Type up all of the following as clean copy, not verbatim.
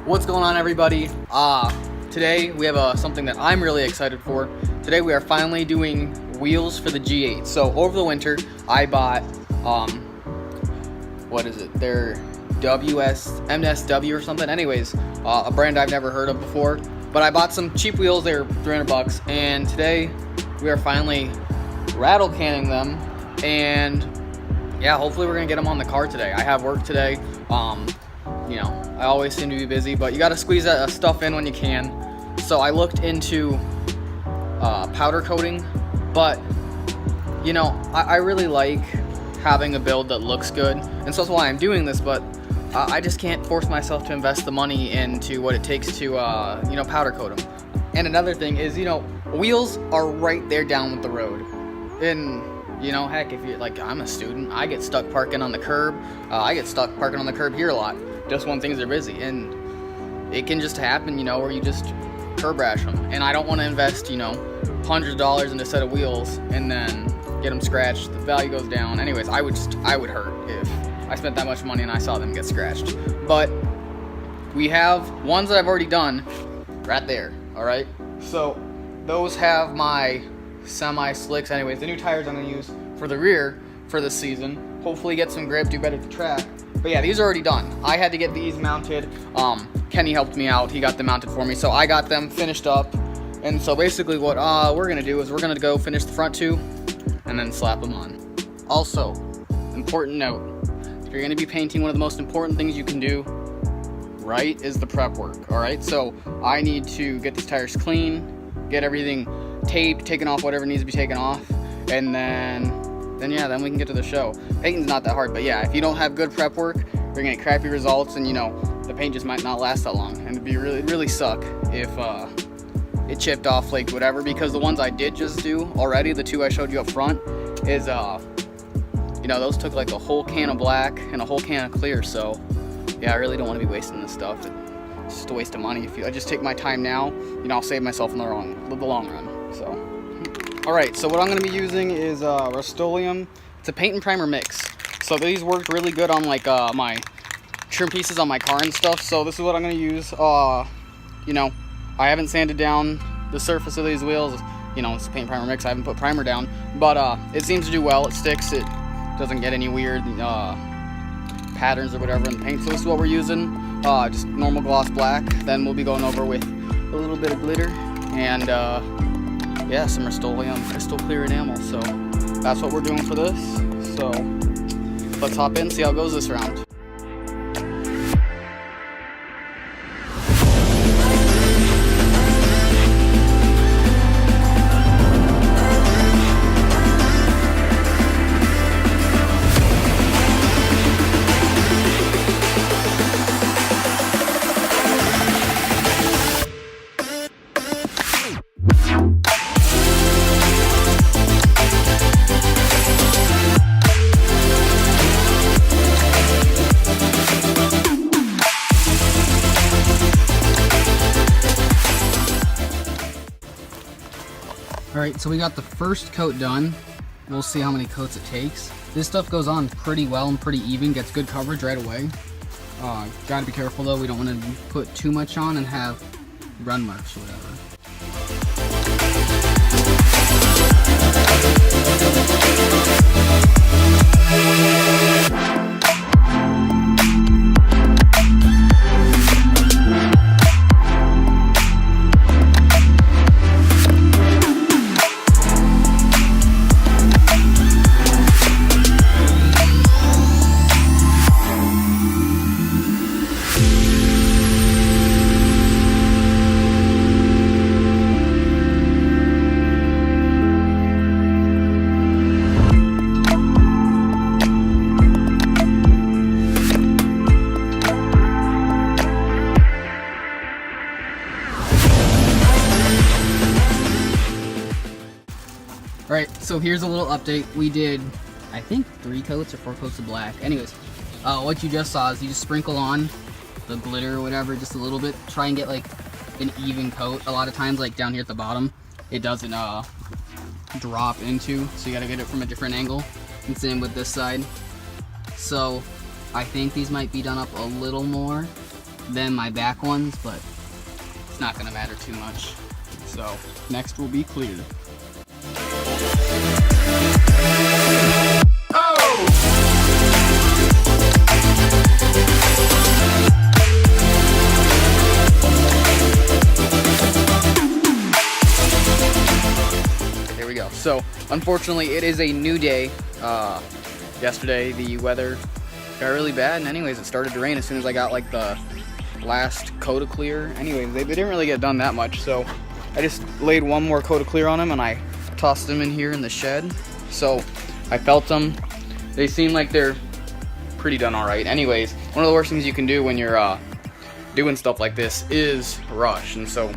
What's going on, everybody? Today we have something that I'm really excited for. Today we are finally doing wheels for the G8. So over the winter I bought what is it? They're MSW or something. Anyways, a brand I've never heard of before. But I bought some cheap wheels. They were $300, and today we are finally rattle canning them. And yeah, hopefully we're gonna get them on the car today. I have work today. You know, I always seem to be busy, but you gotta squeeze that stuff in when you can. So I looked into powder coating, but you know, I really like having a build that looks good, and so that's why I'm doing this. But I just can't force myself to invest the money into what it takes to you know, powder coat them. And another thing is, you know, wheels are right there down with the road, and you know, heck, if you're like, I'm a student, I get stuck parking on the curb. I get stuck parking on the curb here a lot, just when things are busy, and it can just happen, you know, where you just curb rash them. And I don't want to invest, you know, hundreds of dollars in a set of wheels and then get them scratched. The value goes down. Anyways, I would hurt if I spent that much money and I saw them get scratched. But we have ones that I've already done right there. All right, so those have my semi-slicks. Anyways, the new tires I'm gonna use for the rear for this season. Hopefully get some grip, do better at the track. But yeah, these are already done. I had to get these mounted. Kenny helped me out. He got them mounted for me, so I got them finished up. And so basically what we're gonna do is we're gonna go finish the front two and then slap them on. Also, important note, if you're gonna be painting, one of the most important things you can do right is the prep work. All right, so I need to get these tires clean, get everything taped, taken off whatever needs to be taken off, and then we can get to the show. Painting's not that hard, but yeah, if you don't have good prep work, you're gonna get crappy results, and you know, the paint just might not last that long, and it'd be really suck if it chipped off, flaked, whatever. Because the ones I did just do already, the two I showed you up front, is you know, those took like a whole can of black and a whole can of clear. So yeah, I really don't want to be wasting this stuff. It's just a waste of money. If I just take my time now, you know, I'll save myself in the long run. So, all right. So what I'm going to be using is Rust-Oleum. It's a paint and primer mix. So these worked really good on like my trim pieces on my car and stuff. So this is what I'm going to use. You know, I haven't sanded down the surface of these wheels. You know, it's a paint primer mix. I haven't put primer down, but it seems to do well. It sticks. It doesn't get any weird patterns or whatever in the paint. So this is what we're using. Just normal gloss black. Then we'll be going over with a little bit of glitter and yeah, some Rust-Oleum crystal clear enamel. So that's what we're doing for this. So let's hop in, see how it goes this round. Alright, so we got the first coat done. We'll see how many coats it takes. This stuff goes on pretty well and pretty even, gets good coverage right away. Gotta be careful though, we don't want to put too much on and have run marks or whatever. Alright, so here's a little update. We did, I think, 3 coats or 4 coats of black. Anyways, what you just saw is you just sprinkle on the glitter or whatever just a little bit. Try and get like an even coat. A lot of times, like down here at the bottom, it doesn't drop into, so you gotta get it from a different angle. And same with this side. So I think these might be done up a little more. than my back ones, but it's not gonna matter too much. So next will be clear. There we go. So unfortunately it is a new day. Yesterday the weather got really bad, and anyways it started to rain as soon as I got like the last coat of clear. Anyways, they didn't really get done that much, so I just laid one more coat of clear on them and I tossed them in here in the shed. So I felt them. They seem like they're pretty done all right. Anyways, one of the worst things you can do when you're doing stuff like this is rush, and so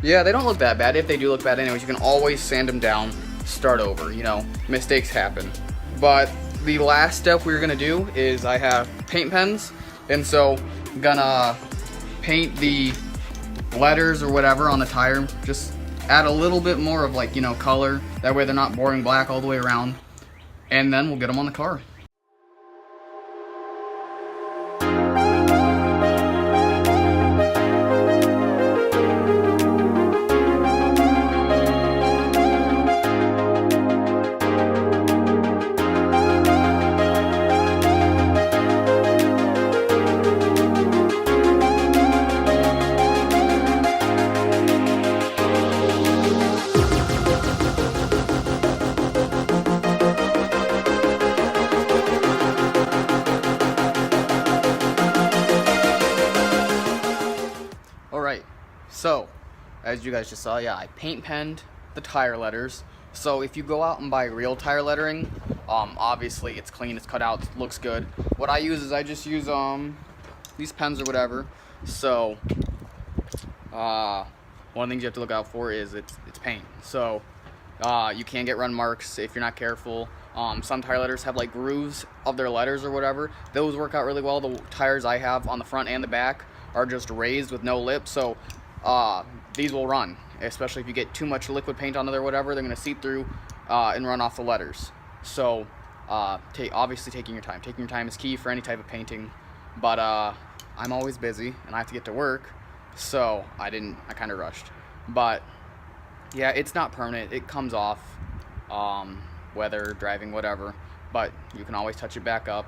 yeah, they don't look that bad. If they do look bad anyways, you can always sand them down, start over, you know, mistakes happen. But the last step we're gonna do is I have paint pens, and so I'm gonna paint the letters or whatever on the tire, just add a little bit more of, like, you know, color, that way they're not boring black all the way around, and then we'll get them on the car. So, as you guys just saw, yeah, I paint penned the tire letters. So if you go out and buy real tire lettering, obviously it's clean, it's cut out, it looks good. What I use is I just use these pens or whatever. So one of the things you have to look out for is it's paint. So you can get run marks if you're not careful. Some tire letters have like grooves of their letters or whatever. Those work out really well. The tires I have on the front and the back are just raised with no lip, so these will run, especially if you get too much liquid paint on it or whatever. They're going to seep through and run off the letters. So obviously taking your time. Taking your time is key for any type of painting, but I'm always busy and I have to get to work, so I kind of rushed. But yeah, it's not permanent. It comes off, weather, driving, whatever, but you can always touch it back up.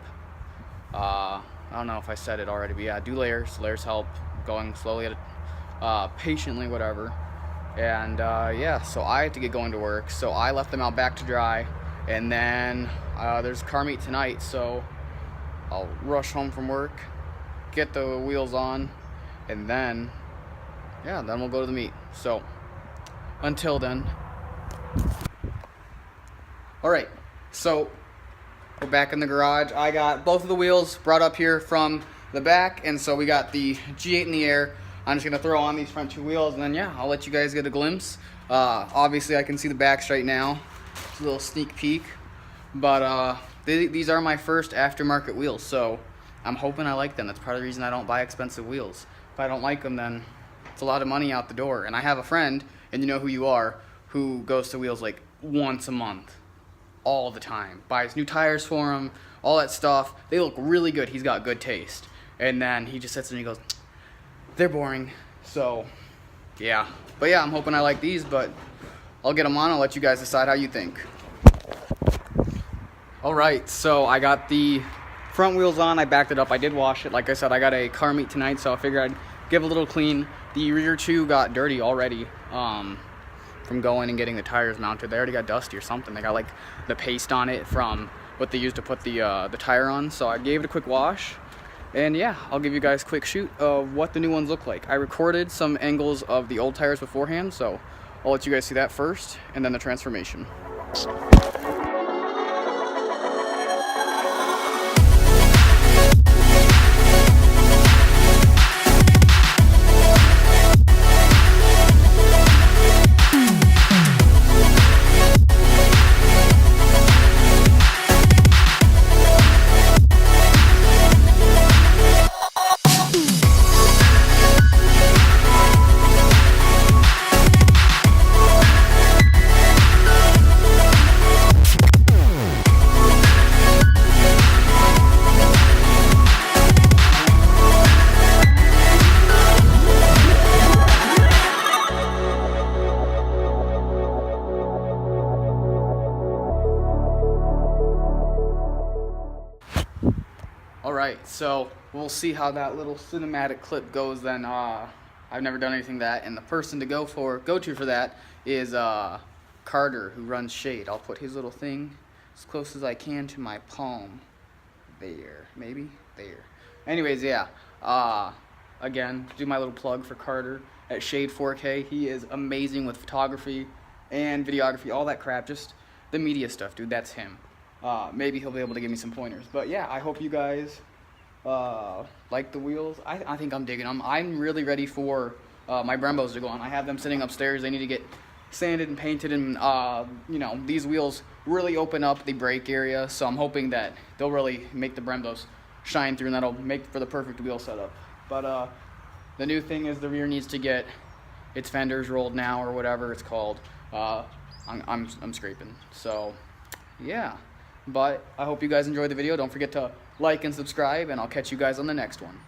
I don't know if I said it already, but yeah, do layers. Layers help, going slowly at patiently, whatever. And yeah, so I had to get going to work, so I left them out back to dry, and then there's car meet tonight, so I'll rush home from work, get the wheels on, and then yeah, then we'll go to the meet. So until then, alright, so we're back in the garage. I got both of the wheels brought up here from the back, and so we got the G8 in the air. I'm just gonna throw on these front two wheels, and then yeah, I'll let you guys get a glimpse. Obviously I can see the backs right now. It's a little sneak peek, but these are my first aftermarket wheels, so I'm hoping I like them. That's part of the reason I don't buy expensive wheels. If I don't like them, then it's a lot of money out the door. And I have a friend, and you know who you are, who goes to wheels like once a month, all the time, buys new tires for them, all that stuff. They look really good. He's got good taste. And then he just sits there and he goes, they're boring. So yeah, but yeah, I'm hoping I like these, but I'll get them on. I'll let you guys decide how you think. All right, so I got the front wheels on. I backed it up. I did wash it. Like I said, I got a car meet tonight, so I figured I'd give a little clean. The rear two got dirty already from going and getting the tires mounted. They already got dusty or something. They got like the paste on it from what they used to put the tire on. So I gave it a quick wash. And yeah, I'll give you guys a quick shoot of what the new ones look like. I recorded some angles of the old tires beforehand, so I'll let you guys see that first, and then the transformation. So we'll see how that little cinematic clip goes then. I've never done anything that, and the person to go to for that is Carter, who runs Shade. I'll put his little thing as close as I can to my palm. There, maybe there. Anyways, yeah. Again, do my little plug for Carter at Shade 4K. He is amazing with photography and videography, all that crap. Just the media stuff, dude. That's him. Maybe he'll be able to give me some pointers. But yeah, I hope you guys like the wheels. I think I'm digging them. I'm really ready for my Brembos to go on. I have them sitting upstairs. They need to get sanded and painted, and you know, these wheels really open up the brake area, so I'm hoping that they'll really make the Brembos shine through, and that'll make for the perfect wheel setup. But the new thing is the rear needs to get its fenders rolled now, or whatever it's called. I'm scraping, so yeah. But I hope you guys enjoyed the video. Don't forget to like and subscribe, and I'll catch you guys on the next one.